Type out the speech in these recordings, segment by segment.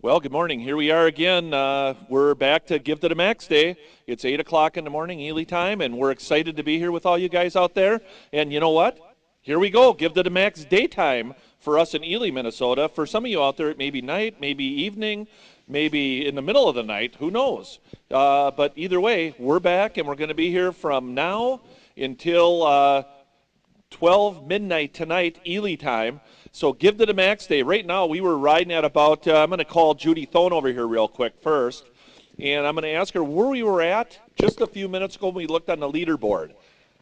Well, good morning. Here we are again. We're back to Give to the Max Day. It's 8 o'clock in the morning, Ely time, and we're excited to be here with all you guys out there. And you know what? Here we go. Give to the Max daytime for us in Ely, Minnesota. For some of you out there, it may be night, maybe evening, maybe in the middle of the night. Who knows? But either way, we're back, and we're going to be here from now until 12 midnight tonight, Ely time. So Give to the Max Day. Right now, we were riding at about, I'm going to call Judy Thone over here real quick first. And I'm going to ask her where we were at just a few minutes ago when we looked on the leaderboard.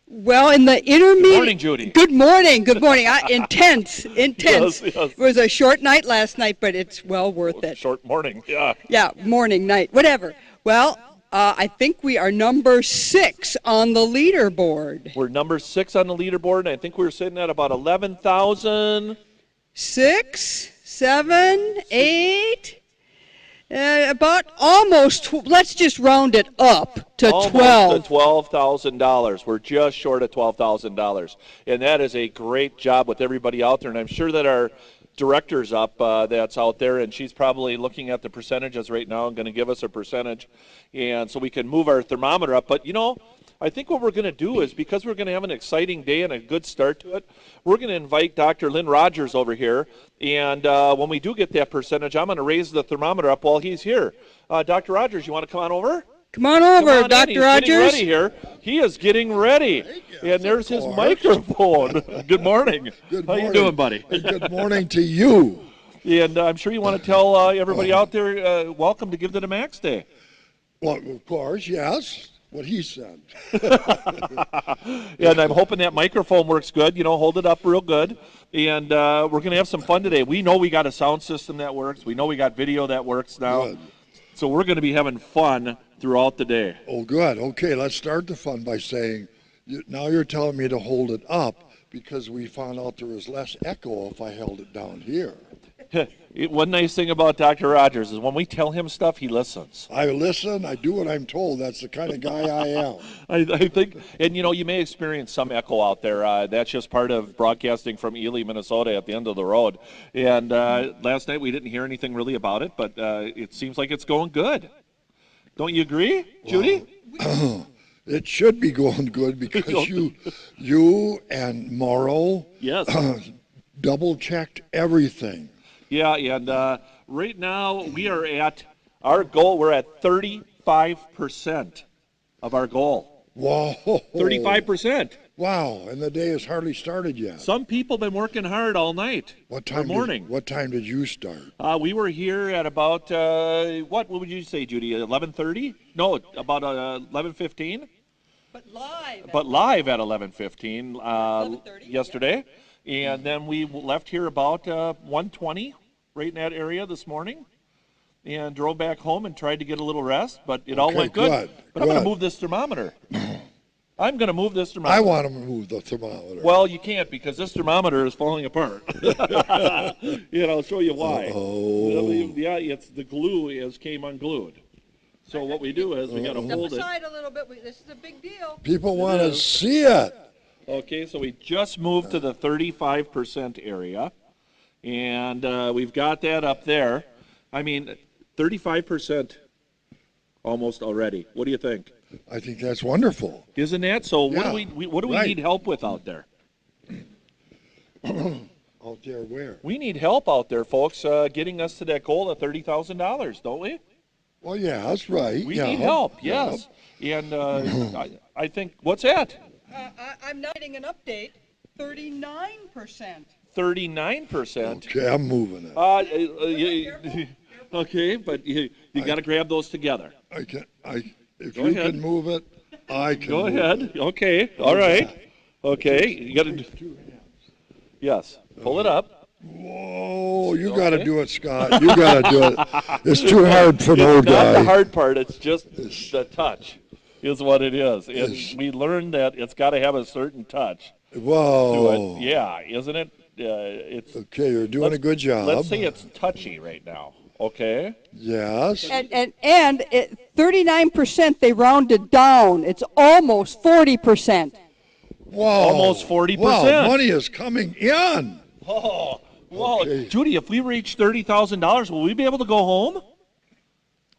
Well, in the intermediate. Good morning, Judy. Good morning. Good morning. Intense. Yes. It was a short night last night, but it's well worth it. Short morning, yeah. Yeah, morning, night, whatever. Well, I think we are number 6 on the leaderboard. We're number 6 on the leaderboard, and I think we were sitting at about 11,000. 6, 7, 8, about almost, let's just round it up to 12. Almost to $12,000. We're just short of $12,000. And that is a great job with everybody out there. And I'm sure that our director's up that's out there, and she's probably looking at the percentages right now and going to give us a percentage. And so we can move our thermometer up. But, you know, I think what we're going to do is, because we're going to have an exciting day and a good start to it, we're going to invite Dr. Lynn Rogers over here. And when we do get that percentage, I'm going to raise the thermometer up while he's here. Dr. Rogers, you want to come on over? Come on over, Dr. Rogers. Getting ready here. He is getting ready. And there's his microphone. Good morning. Good morning. How you doing, buddy? Good morning to you. And I'm sure you want to tell everybody out there, welcome to Give to the Max Day. Well, of course, yes. What he said. And I'm hoping that microphone works good. You know, hold it up real good. And we're going to have some fun today. We know we got a sound system that works. We know we got video that works now. Good. So we're going to be having fun throughout the day. Oh, good. Okay, let's start the fun by saying, now you're telling me to hold it up because we found out there was less echo if I held it down here. One nice thing about Dr. Rogers is when we tell him stuff, he listens. I listen. I do what I'm told. That's the kind of guy I am. I think, and you know, you may experience some echo out there. That's just part of broadcasting from Ely, Minnesota at the end of the road. And last night we didn't hear anything really about it, but it seems like it's going good. Don't you agree, Judy? Well, it should be going good because you and Morrow double-checked everything. Yeah, and right now we are at our goal. We're at 35% of our goal. Whoa. 35%. Wow, and the day has hardly started yet. Some people have been working hard all night. What time? What time did you start? We were here at about, what would you say, Judy, 11:30? No, about 11:15? But live at 11:15 yesterday. And then we left here about 1:20, right in that area this morning, and drove back home and tried to get a little rest, but it all went good. But I'm going to move this thermometer. I'm going to move this thermometer. I want to move the thermometer. Well, you can't because this thermometer is falling apart. And I'll show you why. Oh. Yeah, it's the glue came unglued. So what we do is we got to hold it. Step aside a little bit. This is a big deal. People want to see it. Okay, so we just moved to the 35% area, and we've got that up there. I mean, 35% almost already. What do you think? I think that's wonderful. Isn't that? So Yeah, what do we need help with out there? Out there where? We need help out there, folks, getting us to that goal of $30,000, don't we? Well, yeah, that's right. We need help, yes. And I think, what's that? I'm not getting an update. 39%. 39%. Okay, I'm moving it. Okay, but you got to grab those together. If you can move it, I can. Go ahead. Okay. All right. Okay. You got to. Yes. Pull it up. Whoa! You got to do it, Scott. You got to do it. It's too hard for an old guy. It's not the hard part. It's just the touch, is what it is. And we learned that it's got to have a certain touch. Whoa! Yeah, isn't it? It's okay. You're doing a good job. Let's say it's touchy right now. Okay. Yes. And 39% they rounded down. It's almost 40%. Whoa. Almost 40%. Wow, money is coming in. Oh, Well, Okay. Judy, if we reach $30,000, will we be able to go home?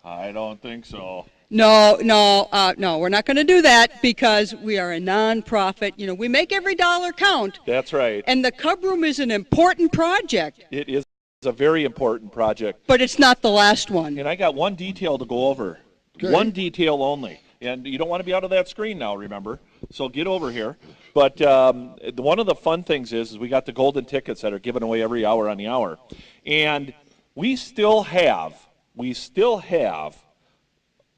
I don't think so. No, we're not going to do that because we are a nonprofit. You know, we make every dollar count, That's right. and the Cub Room is an important project, It is a very important project. but it's not the last one. And I got one detail to go over. Okay. One detail only. And you don't want to be out of that screen now, remember? So get over here. But one of the fun things is we got the golden tickets that are given away every hour on the hour. And we still have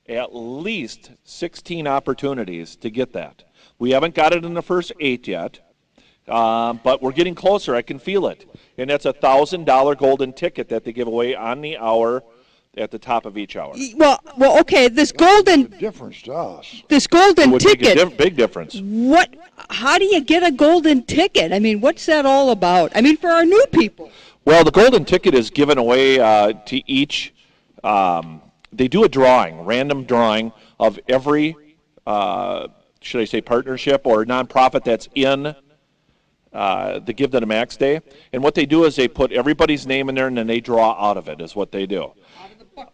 at least 16 opportunities to get that. We haven't got it in the first 8 yet, but we're getting closer. I can feel it. And that's a $1,000 golden ticket that they give away on the hour at the top of each hour. Well, okay. This golden Difference to us. It would ticket. make a big difference. What? How do you get a golden ticket? I mean, what's that all about? I mean, for our new people. Well, the golden ticket is given away to each. They do a drawing, random drawing of every, should I say, partnership or nonprofit that's in the Give to the Max Day. And what they do is they put everybody's name in there and then they draw out of it is what they do.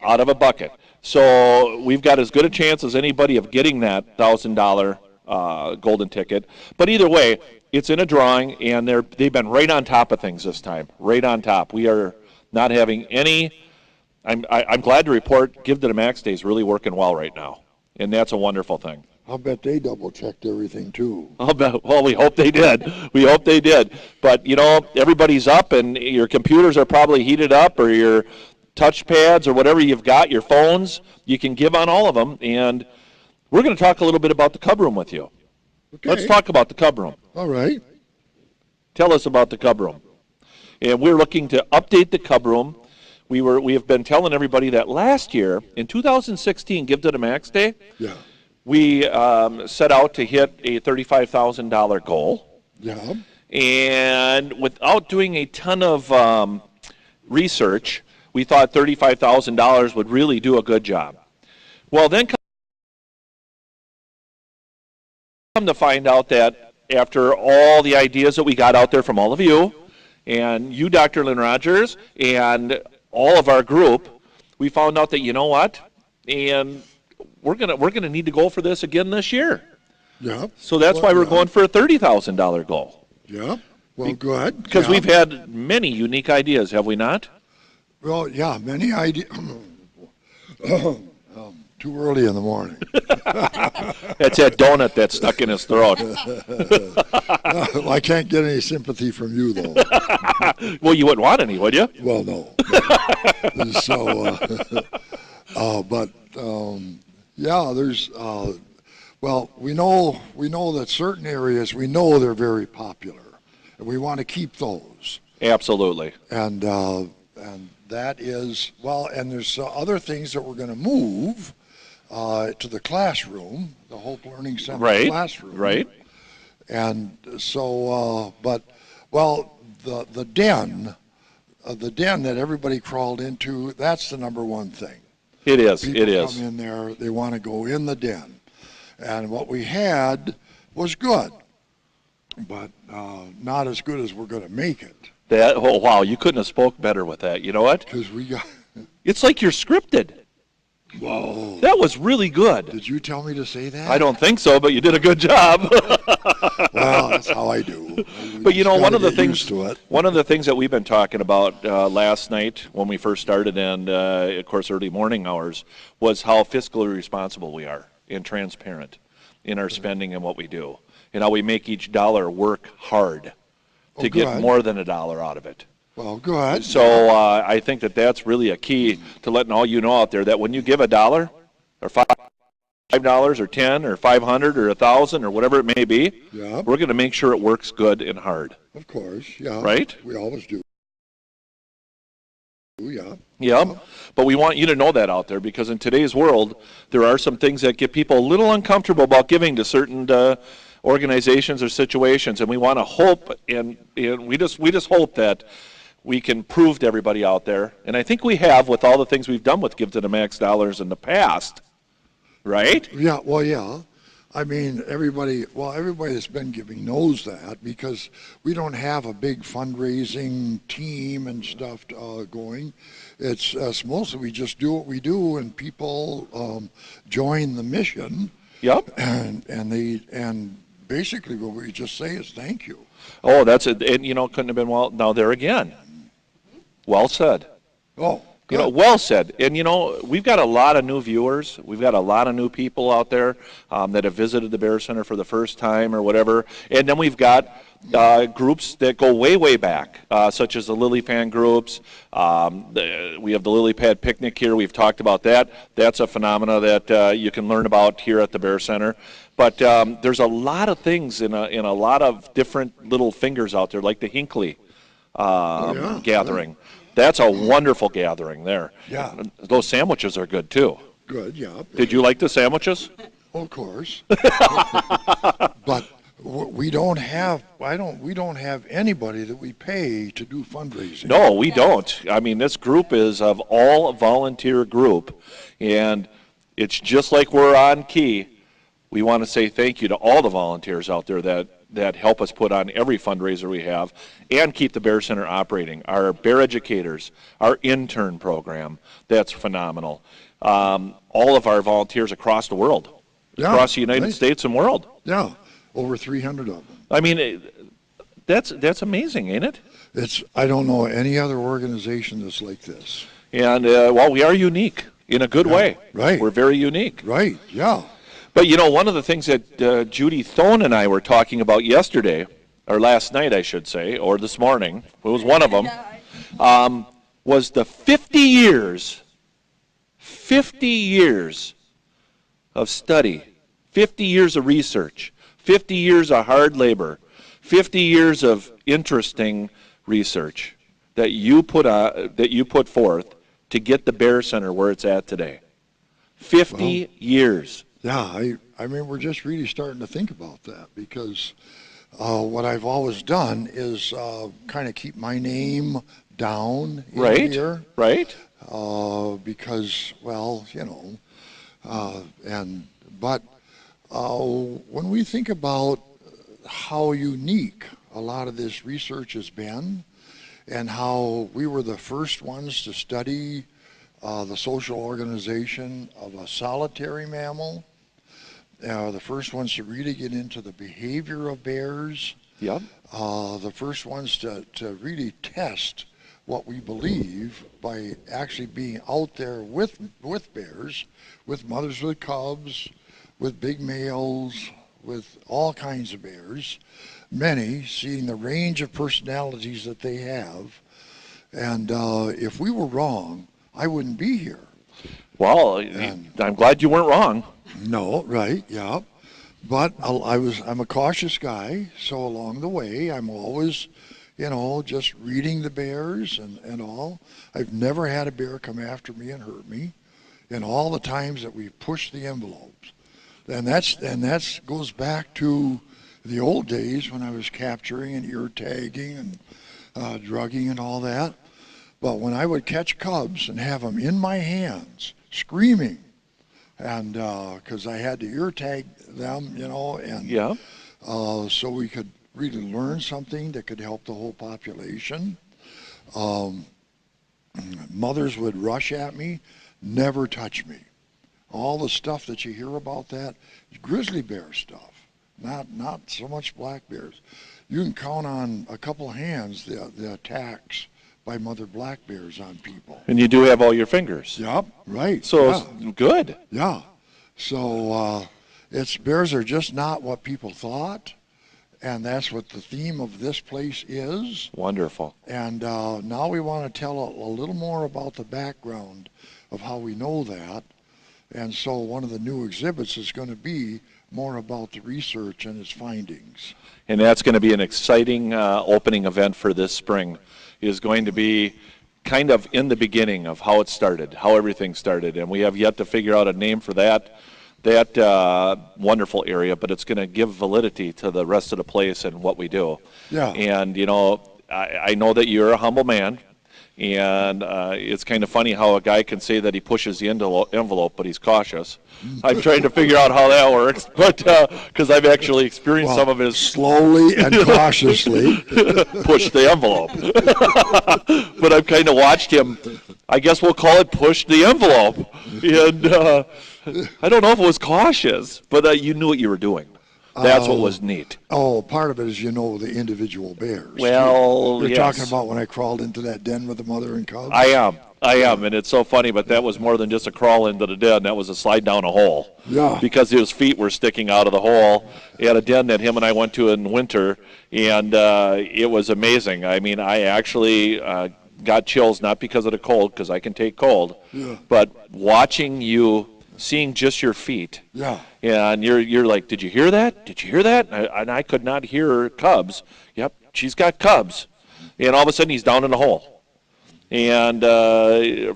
Out of a bucket. So we've got as good a chance as anybody of getting that $1,000 golden ticket. But either way, it's in a drawing, and they've been right on top of things this time. Right on top. We are not having any. I'm glad to report Give to the Max Day is really working well right now, and that's a wonderful thing. I'll bet they double-checked everything, too. Well, we hope they did. We hope they did. But, you know, everybody's up, and your computers are probably heated up, or your touch pads or whatever you've got, your phones, you can give on all of them. And we're going to talk a little bit about the Cub Room with you. Okay. Let's talk about the Cub Room. All right. Tell us about the Cub Room. And we're looking to update the Cub Room. We have been telling everybody that last year, in 2016, Give to the Max Day, Yeah. we set out to hit a $35,000 goal. Yeah. And without doing a ton of research, we thought $35,000 would really do a good job. Well, then come to find out that after all the ideas that we got out there from all of you, and you, Dr. Lynn Rogers, and all of our group, we found out that, you know what, and we're gonna need to go for this again this year. Yeah. So that's why we're going for a $30,000 goal. Yeah. Well, good. Because Yeah. we've had many unique ideas, have we not? Well, yeah, many ideas. Too early in the morning. That's that donut that's stuck in his throat. Well, I can't get any sympathy from you, though. Well, you wouldn't want any, would you? Well, no. So, yeah, there's. Well, we know that certain areas, we know they're very popular, and we want to keep those. Absolutely. And that is, well, and there's other things that we're going to move to the classroom, the Hope Learning Center classroom. Right. And so, the den that everybody crawled into, that's the number one thing. It is. People It is. come in there, they want to go in the den. And what we had was good, but not as good as we're going to make it. Oh, wow, you couldn't have spoke better with that. You know what? Because we got. It's like you're scripted. Whoa. That was really good. Did you tell me to say that? I don't think so, but you did a good job. Well, that's how I do. But you know, one of the things that we've been talking about last night when we first started, and of course early morning hours, was how fiscally responsible we are and transparent in our spending and what we do, and how we make each dollar work hard to get more than a dollar out of it. Well, good. So I think that that's really a key to letting all you know out there that when you give $1 or $5 or 10 or 500 or 1,000 or whatever it may be, Yeah. we're going to make sure it works good and hard. Of course, yeah. Right? We always do. Yeah. Yeah, but we want you to know that out there because in today's world, there are some things that get people a little uncomfortable about giving to certain organizations or situations, and we want to hope, and we just hope that we can prove to everybody out there, and I think we have with all the things we've done with Give to the Max dollars in the past, right? Yeah, well, yeah. I mean, everybody that's been giving knows that because we don't have a big fundraising team and stuff going. It's us mostly we just do what we do, and people join the mission. Yep. And basically what we just say is thank you. Oh, that's it. And, couldn't have been now there again. Well said. Oh, well said. And, we've got a lot of new viewers. We've got a lot of new people out there that have visited the Bear Center for the first time or whatever. And then we've got groups that go way, way back, such as the Lily Fan groups. We have the Lily Pad Picnic here. We've talked about that. That's a phenomena that you can learn about here at the Bear Center. But there's a lot of things in a lot of different little fingers out there, like the Hinckley gathering. Yeah. That's a wonderful gathering there. Yeah. Those sandwiches are good too. Good, yeah. Did you like the sandwiches? Of course. But we don't have anybody that we pay to do fundraising. No, we don't. I mean, this group is of all volunteer group, and it's just like we're on key. We want to say thank you to all the volunteers out there that help us put on every fundraiser we have and keep the Bear Center operating. Our bear educators, our intern program, that's phenomenal. All of our volunteers across the world, across the United States and world. Yeah, over 300 of them. I mean, that's amazing, ain't it? I don't know any other organization that's like this. And, we are unique in a good way. Right. We're very unique. Right, yeah. But, one of the things that Judy Thone and I were talking about yesterday, or last night, I should say, or this morning, it was one of them, was the 50 years of study, 50 years of research, 50 years of hard labor, 50 years of interesting research that you put forth to get the Bear Center where it's at today. 50 years. Yeah, I mean, we're just really starting to think about that because what I've always done is kind of keep my name down in here. Right. Because, but when we think about how unique a lot of this research has been and how we were the first ones to study the social organization of a solitary mammal, the first ones to really get into the behavior of bears, the first ones to really test what we believe by actually being out there with bears, with mothers with cubs, with big males, with all kinds of bears, many, seeing the range of personalities that they have. And if we were wrong, I wouldn't be here. Well, I'm glad you weren't wrong. No, right, yeah. But I'm a cautious guy, so along the way, I'm always, just reading the bears and all. I've never had a bear come after me and hurt me in all the times that we pushed the envelopes. And that's goes back to the old days when I was capturing and ear tagging and drugging and all that. But when I would catch cubs and have them in my hands, screaming, and because I had to ear tag them, and so we could really learn something that could help the whole population. Mothers would rush at me, never touch me. All the stuff that you hear about that, grizzly bear stuff, not so much black bears. You can count on a couple hands the attacks by mother black bears on people. And you do have all your fingers. Yep, right. So it's good. Yeah. So bears are just not what people thought, and that's what the theme of this place is. Wonderful. And now we want to tell a little more about the background of how we know that. And so one of the new exhibits is going to be more about the research and its findings. And that's going to be an exciting opening event for this spring. It is going to be kind of in the beginning of how it started, how everything started. And we have yet to figure out a name for that wonderful area, but it's going to give validity to the rest of the place and what we do. Yeah. And, I know that you're a humble man, And it's kind of funny how a guy can say that he pushes the envelope, but he's cautious. I'm trying to figure out how that works, but because I've actually experienced some of his slowly and cautiously push the envelope. But I've kind of watched him. I guess we'll call it push the envelope. And I don't know if it was cautious, but you knew what you were doing. That's what was neat. Oh, part of it is the individual bears. Well, You're yes. talking about when I crawled into that den with the mother and cubs? I am, and it's so funny, but that was more than just a crawl into the den. That was a slide down a hole. Yeah. Because his feet were sticking out of the hole. He had a den that him and I went to in winter, and it was amazing. I mean, I actually got chills, not because of the cold, because I can take cold, but watching you, seeing just your feet. Yeah. And you're like, did you hear that? Did you hear that? And I could not hear cubs. Yep, she's got cubs. And all of a sudden, he's down in the hole. And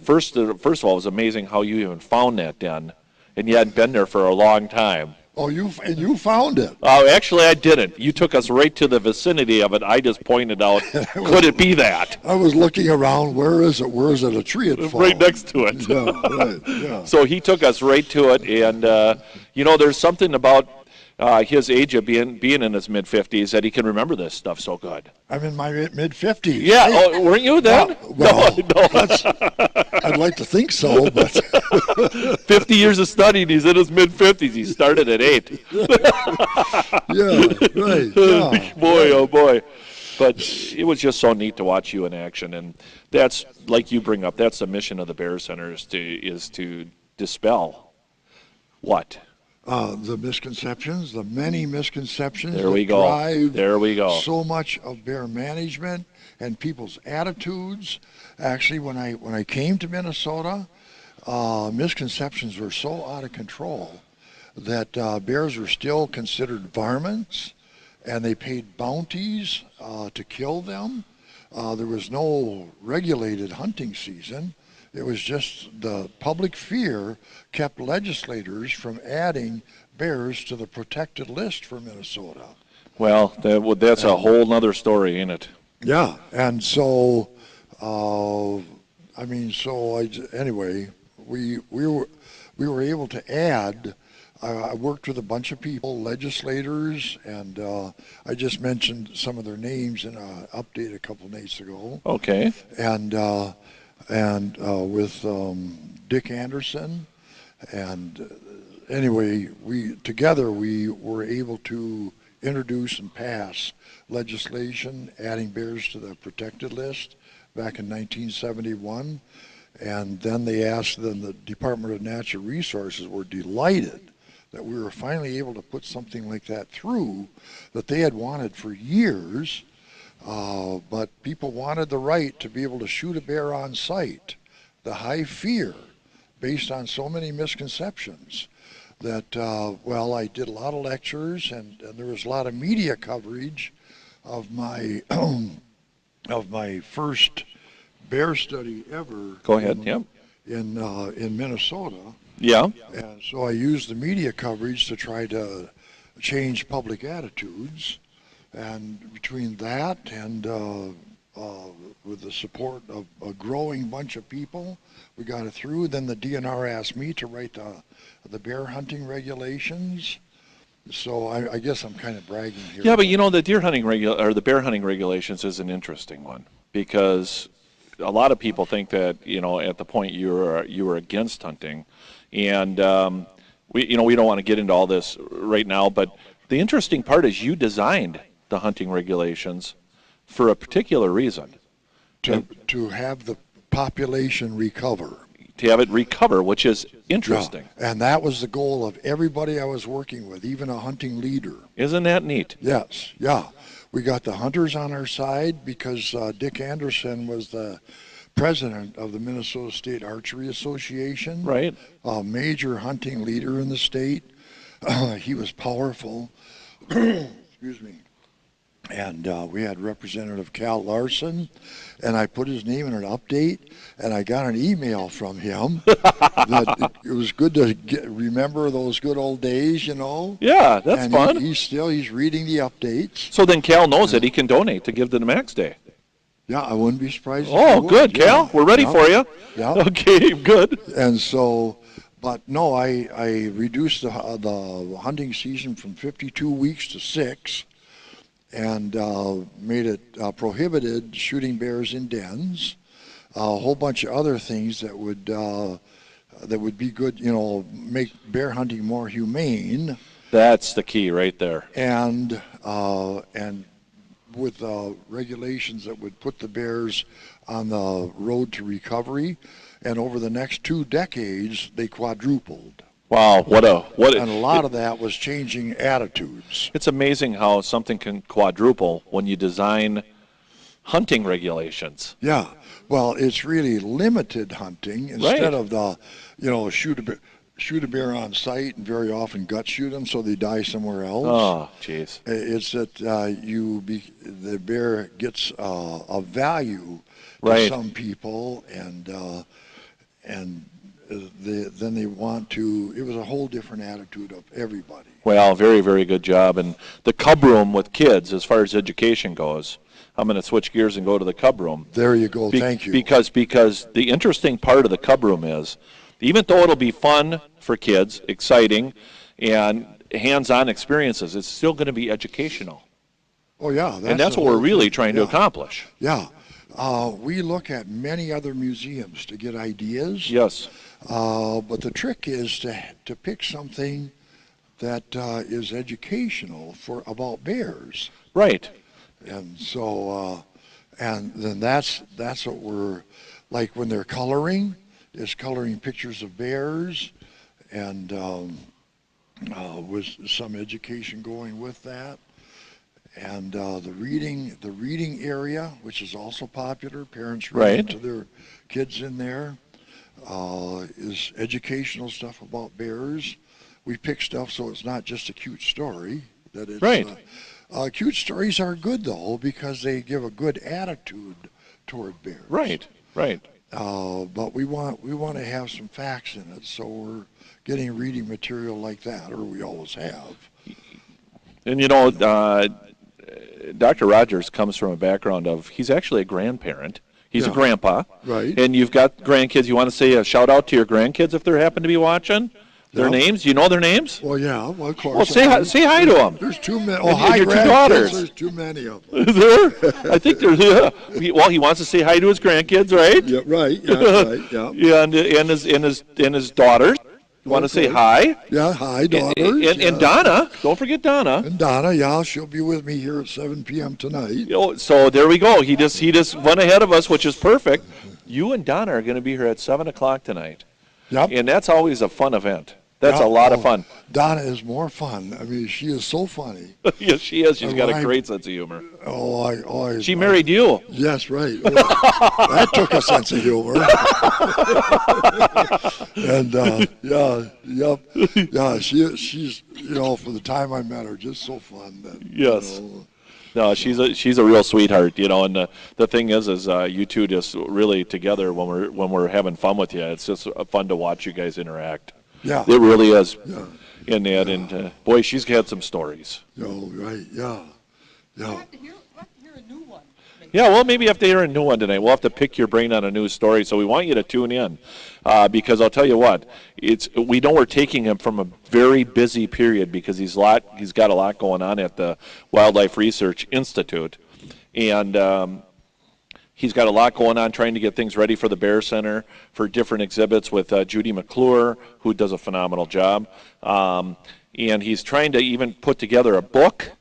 first of all, it was amazing how you even found that den, and you hadn't been there for a long time. Oh, you found it. Oh, actually, I didn't. You took us right to the vicinity of it. I just pointed out, could it be that? I was looking around. Where is it? Where is it? A tree had fallen. Right next to it. Yeah, right, yeah. So he took us right to it, and there's something about his age of being in his mid-50s that he can remember this stuff so good. I'm in my mid-50s. Yeah, weren't you then? Well, no. I'd like to think so, but 50 years of study, and he's in his mid-50s. He started at 8. Yeah, right. Yeah. Boy, oh boy. But it was just so neat to watch you in action, and that's, like you bring up, that's the mission of the Bear Center is to dispel what? The misconceptions, the many misconceptions There we go. drive There we go. so much of bear management and people's attitudes. Actually, when I came to Minnesota, misconceptions were so out of control that bears were still considered varmints, and they paid bounties to kill them. There was no regulated hunting season. It was just the public fear kept legislators from adding bears to the protected list for Minnesota. Well, that's a whole nother story, ain't it? Yeah, and so, anyway, we were able to add. I worked with a bunch of people, legislators, and I just mentioned some of their names in an update a couple nights ago. Okay. And with Dick Anderson, and anyway, we were able to introduce and pass legislation adding bears to the protected list back in 1971, and then the Department of Natural Resources were delighted that we were finally able to put something like that through that they had wanted for years. But people wanted the right to be able to shoot a bear on sight. The high fear, based on so many misconceptions, that, I did a lot of lectures, and there was a lot of media coverage of my of my first bear study ever. Go ahead. Yep. In Minnesota. Yeah. And so I used the media coverage to try to change public attitudes. And between that and with the support of a growing bunch of people, we got it through. Then the DNR asked me to write the bear hunting regulations. So I guess I'm kind of bragging here. Yeah, but the the bear hunting regulations is an interesting one, because a lot of people think that at the point you were against hunting, and we don't want to get into all this right now. But the interesting part is you designed the hunting regulations for a particular reason. To have the population recover. To have it recover, which is interesting. Yeah. And that was the goal of everybody I was working with, even a hunting leader. Isn't that neat? Yes, yeah. We got the hunters on our side because Dick Anderson was the president of the Minnesota State Archery Association. Right. A major hunting leader in the state. He was powerful. Excuse me. And we had Representative Cal Larson, and I put his name in an update, and I got an email from him that it was good to remember those good old days, Yeah, that's and fun. He's reading the updates. So then Cal knows that he can donate to Give to the Max Day. Yeah, I wouldn't be surprised. Oh, good, Cal. We're ready for you. Yeah. Okay, good. And so, but no, I reduced the hunting season from 52 weeks to 6, and made it prohibited shooting bears in dens. A whole bunch of other things that would be good, make bear hunting more humane. That's the key right there. And with regulations that would put the bears on the road to recovery, and over the next 2 decades they quadrupled. Wow, And a lot of that was changing attitudes. It's amazing how something can quadruple when you design hunting regulations. Yeah, well, it's really limited hunting instead of the, shoot a bear on sight and very often gut shoot them so they die somewhere else. Oh, jeez. It's that the bear gets a value to Right. some people, and then they want to. It was a whole different attitude of everybody. Well, very, very good job. And the cub room with kids, as far as education goes, I'm going to switch gears and go to the cub room. There you go. Thank you. Because the interesting part of the cub room is, even though it'll be fun for kids, exciting, and hands-on experiences, it's still going to be educational. Oh yeah, And that's what we're really trying to accomplish. Yeah. We look at many other museums to get ideas. Yes. But the trick is to pick something that is educational about bears. Right. And so, and then that's what we're like when they're coloring, is coloring pictures of bears, and with some education going with that. And the reading area, which is also popular, parents reading to their kids in there, is educational stuff about bears. We pick stuff so it's not just a cute story. That it's cute stories are good though because they give a good attitude toward bears. Right. But we want to have some facts in it, so we're getting reading material like that, or we always have. And Dr. Rogers comes from a background of, he's actually a grandparent. He's a grandpa. Right. And you've got grandkids. You want to say a shout out to your grandkids if they happen to be watching? Their names? You know their names? Well, yeah. Well, of course. Well, say hi to them. There's too many. Oh, hi, your 2 daughters. There's too many of them. Is there? I think there's. Well, he wants to say hi to his grandkids, right? Yeah, right. Yeah, right. Yeah. Yeah, and his daughters. You want to say hi? Yeah, hi, daughters. And Donna. Don't forget Donna. And Donna, yeah, she'll be with me here at 7 p.m. tonight. So there we go. He just went ahead of us, which is perfect. You and Donna are going to be here at 7 o'clock tonight. Yep. And that's always a fun event. That's a lot of fun. Donna is more fun. I mean, she is so funny. Yes, she is. She's got a great sense of humor. She married you. Yes, right. Well, that took a sense of humor. And she's for the time I met her, just so fun. Yes. No, she's a real sweetheart, and the thing is you two just really together when we're having fun with you. It's just fun to watch you guys interact. Yeah. It really is. Yeah. In that, and boy, she's had some stories. Oh, right, yeah. We'll have to hear a new one. Yeah, well, maybe you have to hear a new one tonight. We'll have to pick your brain on a new story, so we want you to tune in, because I'll tell you what, we know we're taking him from a very busy period because he's got a lot going on at the Wildlife Research Institute, and he's got a lot going on trying to get things ready for the Bear Center, for different exhibits with Judy McClure, who does a phenomenal job. And he's trying to even put together a book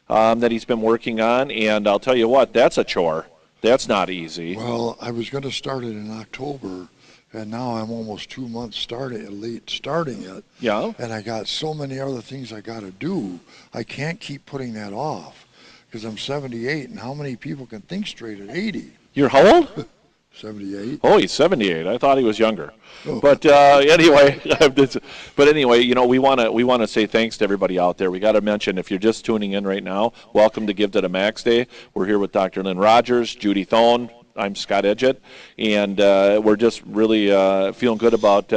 that he's been working on. And I'll tell you what, that's a chore. That's not easy. Well, I was going to start it in October, and now I'm almost 2 months late starting it. Yeah. And I got so many other things I got to do. I can't keep putting that off because I'm 78, and how many people can think straight at 80? You're how old? 78. Oh, he's 78. I thought he was younger. Oh. But anyway, we want to say thanks to everybody out there. We got to mention, if you're just tuning in right now, welcome to Give to the Max Day. We're here with Dr. Lynn Rogers, Judy Thone. I'm Scott Edgett, and we're just really feeling good about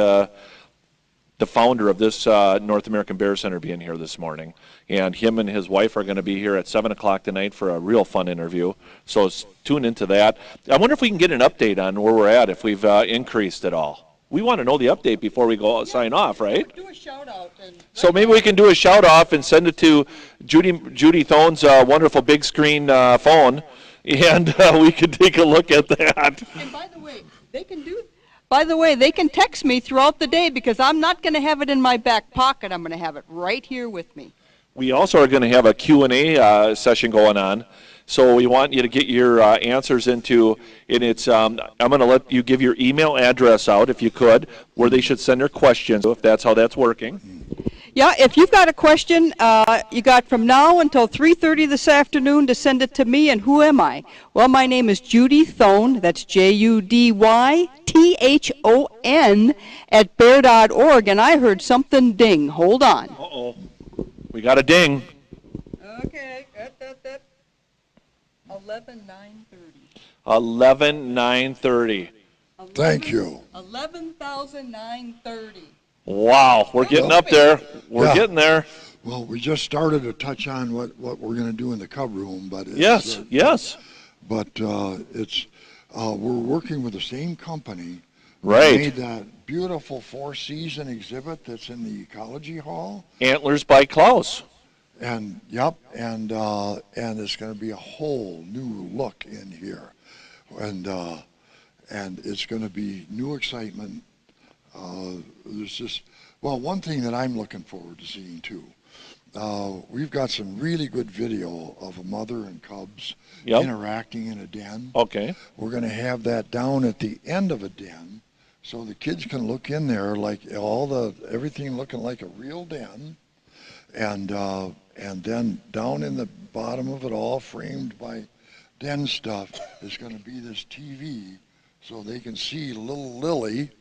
the founder of this North American Bear Center, being here this morning. And him and his wife are going to be here at 7 o'clock tonight for a real fun interview. So tune into that. I wonder if we can get an update on where we're at, if we've increased at all. We want to know the update before we go sign off, right? Do a shout out. So maybe we can do a shout off and send it to Judy Thone's wonderful big screen phone, and we could take a look at that. And by the way, they can text me throughout the day because I'm not going to have it in my back pocket. I'm going to have it right here with me. We also are going to have a Q&A session going on. So we want you to get your answers into, and it's, I'm going to let you give your email address out, if you could, where they should send their questions, if that's how that's working. Yeah, if you've got a question, you got from now until 3:30 this afternoon to send it to me, and who am I? Well, my name is Judy Thone, that's JUDYTHON, at bear.org, and I heard something ding. Hold on. Uh-oh. We got a ding. Okay, 11,930. 11,930. Thank you. 11,930. Wow, we're getting up there. We're getting there. Well, we just started to touch on what we're going to do in the cub room, but it's, yes. But it's we're working with the same company. Right. We made that beautiful four-season exhibit that's in the Ecology Hall. Antlers by Klaus. And and it's going to be a whole new look in here, and it's going to be new excitement. There's just, well, one thing that I'm looking forward to seeing too. We've got some really good video of a mother and cubs interacting in a den. Okay. We're going to have that down at the end of a den, so the kids can look in there like everything looking like a real den, and then down in the bottom of it all, framed by den stuff, is going to be this TV, so they can see little Lily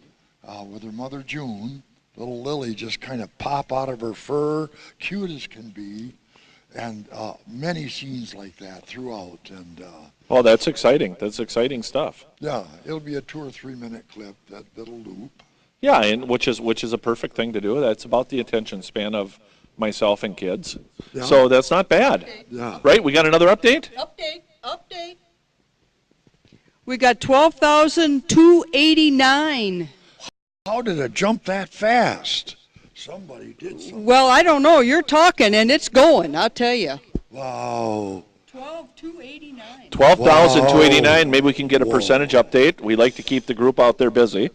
with her mother June. Little Lily just kind of pop out of her fur, cute as can be, and many scenes like that throughout. And oh, that's exciting. That's exciting stuff. yeah, it'll be a 2 or 3 minute clip that'll loop. Yeah, and which is a perfect thing to do. That's about the attention span of myself and kids. Yeah. So that's not bad. Yeah. Right? We got another update? Update. We got 12,289. How did it jump that fast? Somebody did something. Well, I don't know. You're talking, and it's going, I'll tell you. Wow. 12,289. 12,289. Maybe we can get a Whoa. percentage update. We like to keep the group out there busy.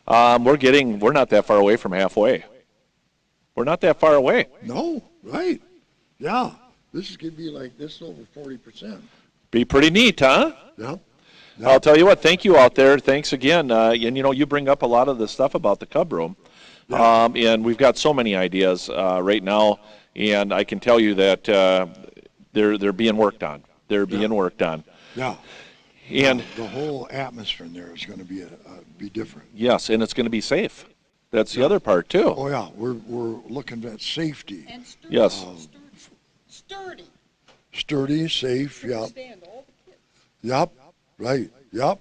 We're not that far away from halfway. We're not that far away. No, right. Yeah. This is going to be like this over 40%. Be pretty neat, huh? Yeah. I'll tell you what, thank you out there. Thanks again. And, you bring up a lot of the stuff about the Cub Room. Yeah. And we've got so many ideas right now. And I can tell you that they're being worked on. They're being worked on. Yeah. And the whole atmosphere in there is going to be different. yes, and it's going to be safe. That's the other part, too. Oh, yeah. We're looking at safety. And sturdy. Yes. Sturdy. Sturdy, safe, yep. Stand all the kids. Yep. Right. Yep.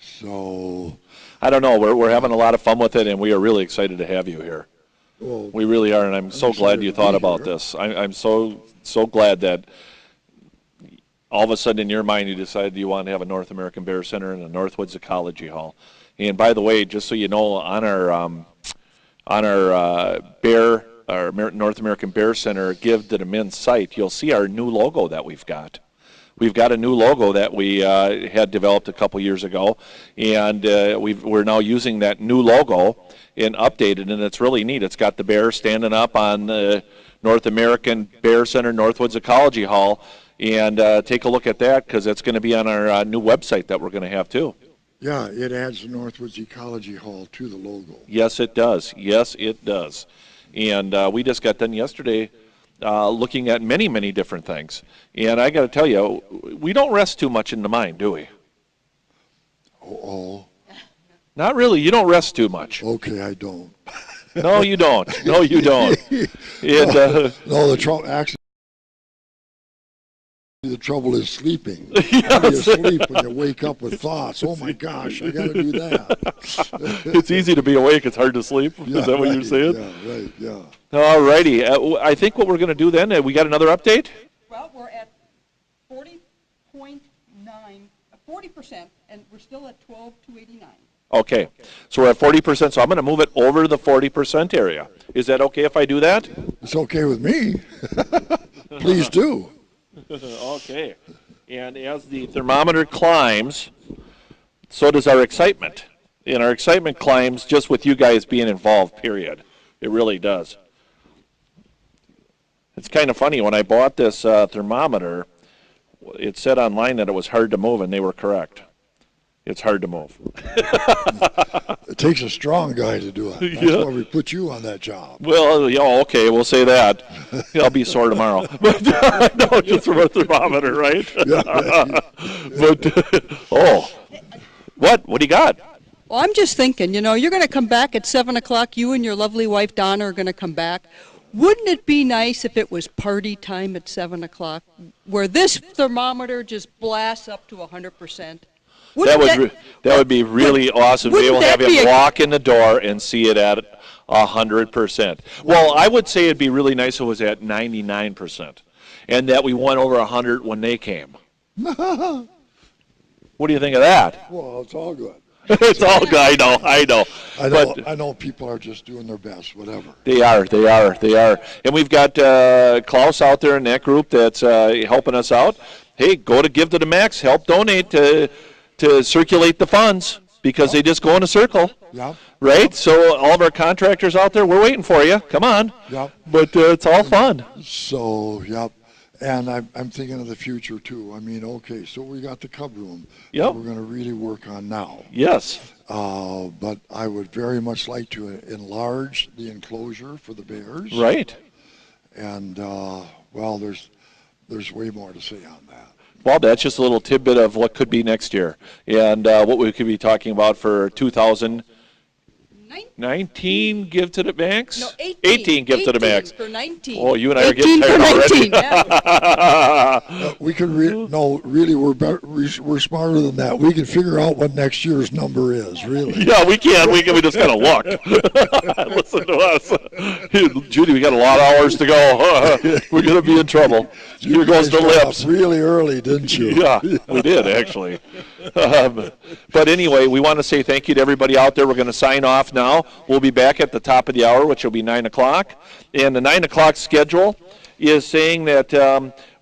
So, I don't know. We're having a lot of fun with it, and we are really excited to have you here. well, We really are, and I'm so glad excited you to thought be about here. this. I'm so glad that all of a sudden in your mind you decided you want to have a North American Bear Center and a Northwoods Ecology Hall. And by the way, just so you know, on our North American Bear Center Give to the Men's site, you'll see our new logo that we've got. We've got a new logo that we had developed a couple years ago, and we're now using that new logo and updated, and it's really neat. It's got the bear standing up on the North American Bear Center Northwoods Ecology Hall, and take a look at that because it's going to be on our new website that we're going to have too. yeah, it adds the Northwoods Ecology Hall to the logo. Yes, it does. Yes, it does. And we just got done yesterday looking at many, many different things. And I got to tell you, we don't rest too much in the mind, do we? Oh, Not really. You don't rest too much. okay, I don't. No, you don't. No, you don't. And, No, the trouble, actually, The trouble is sleeping. How do you sleep when you wake up with thoughts? Oh my gosh, I got to do that. It's easy to be awake. It's hard to sleep. Yeah, Is that what you're saying? Yeah, right, yeah. All righty. I think what we're going to do then, we got another update? Well, we're at 40.9, 40%, and we're still at 12,289. Okay. So we're at 40%, so I'm going to move it over the 40% area. Is that okay if I do that? It's okay with me. Please do. Okay. And as the thermometer climbs, so does our excitement. And our excitement climbs just with you guys being involved, period. It really does. It's kind of funny. When I bought this thermometer, it said online that it was hard to move, and they were correct. It's hard to move. It takes a strong guy to do it. That's why we put you on that job. Well, yeah, okay, we'll say that. I'll be sore tomorrow. But no, just from a thermometer, right? Yeah. But what do you got? Well, I'm just thinking, you're going to come back at 7 o'clock. You and your lovely wife, Donna, are going to come back. Wouldn't it be nice if it was party time at 7 o'clock, where this thermometer just blasts up to 100%? That would be really awesome to be able to have him walk in the door and see it at 100%. Well, I would say it'd be really nice if it was at 99%, and that we went over 100 when they came. What do you think of that? Well, it's all good. It's all good. I know. I know people are just doing their best, whatever. They are. And we've got Klaus out there in that group that's helping us out. Hey, go to Give to the Max. Help donate to circulate the funds, because they just go in a circle. Yeah. Right? So all of our contractors out there, we're waiting for you. Come on. Yep. But it's all fun. So, yep. And I'm thinking of the future, too. I mean, okay, so we got the cub room Yep. that we're going to really work on now. Yes. But I would very much like to enlarge the enclosure for the bears. Right. And, well, there's way more to say on that. Well, that's just a little tidbit of what could be next year, and what we could be talking about for 2019. Give to the max. No, 18. Give to the max. For 19. Oh, you and I are getting tired 19 already. We could really, we're smarter than that. We can figure out what next year's number is. Really. Yeah, we can. We just gotta look. Listen to us, Judy. We got a lot of hours to go. We're gonna be in trouble. Here goes the lips. Really early, didn't you? Yeah, we did actually. But anyway, we want to say thank you to everybody out there. We're going to sign off now. We'll be back at the top of the hour, which will be 9 o'clock. And the 9 o'clock schedule is saying that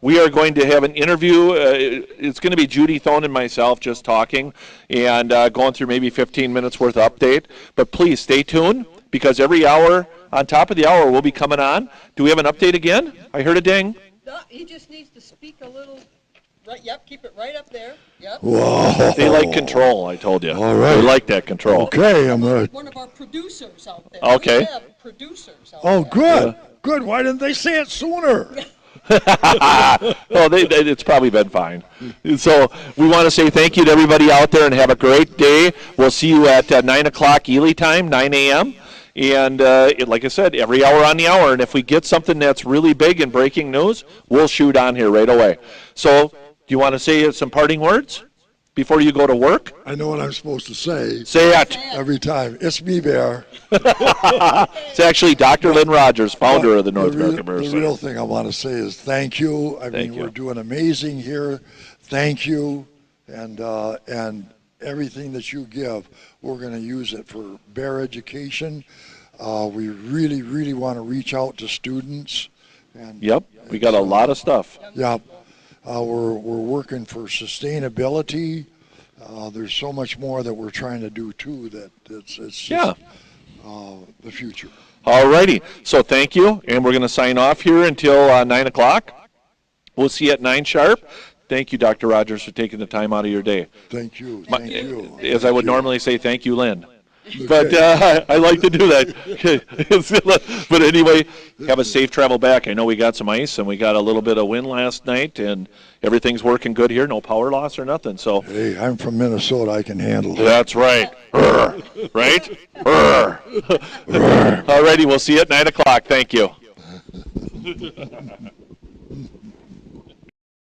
we are going to have an interview. It's going to be Judy Thone and myself just talking and going through maybe 15 minutes worth of update. But please stay tuned, because every hour, on top of the hour, we'll be coming on. Do we have an update again? I heard a ding. No, he just needs to speak a little. Right. Yep. Keep it right up there. Yep. Whoa. They like control, I told you. All right. They like that control. Okay, I'm going to. One of our producers out there. Okay. We have producers out Oh, there. good. Good. Why didn't they say it sooner? Well, it's probably been fine. So we want to say thank you to everybody out there and have a great day. We'll see you at 9 o'clock Ely time, 9 a.m. And like I said, every hour on the hour. And if we get something that's really big and breaking news, we'll shoot on here right away. So do you want to say some parting words before you go to work? I know what I'm supposed to say. Say it. Every time. It's me, Bear. It's actually Dr. Lynn Rogers, founder of the North American Bear The Center. real thing I want to say is thank you. I mean, we're doing amazing here. Thank you. And everything that you give, we're going to use it for bear education. We really, really want to reach out to students. And, Yep, we got a lot of stuff. Yep. We're working for sustainability. There's so much more that we're trying to do, too, that it's just the future. All righty. So thank you, and we're going to sign off here until 9 o'clock. We'll see you at 9 sharp. Thank you, Dr. Rogers, for taking the time out of your day. Thank you. Thank you. As I would normally say, thank you, Lynn. But I like to do that. But anyway, have a safe travel back. I know we got some ice and we got a little bit of wind last night, and everything's working good here. No power loss or nothing. So hey, I'm from Minnesota. I can handle it. that's right. Right? All righty. We'll see you at 9 o'clock. Thank you.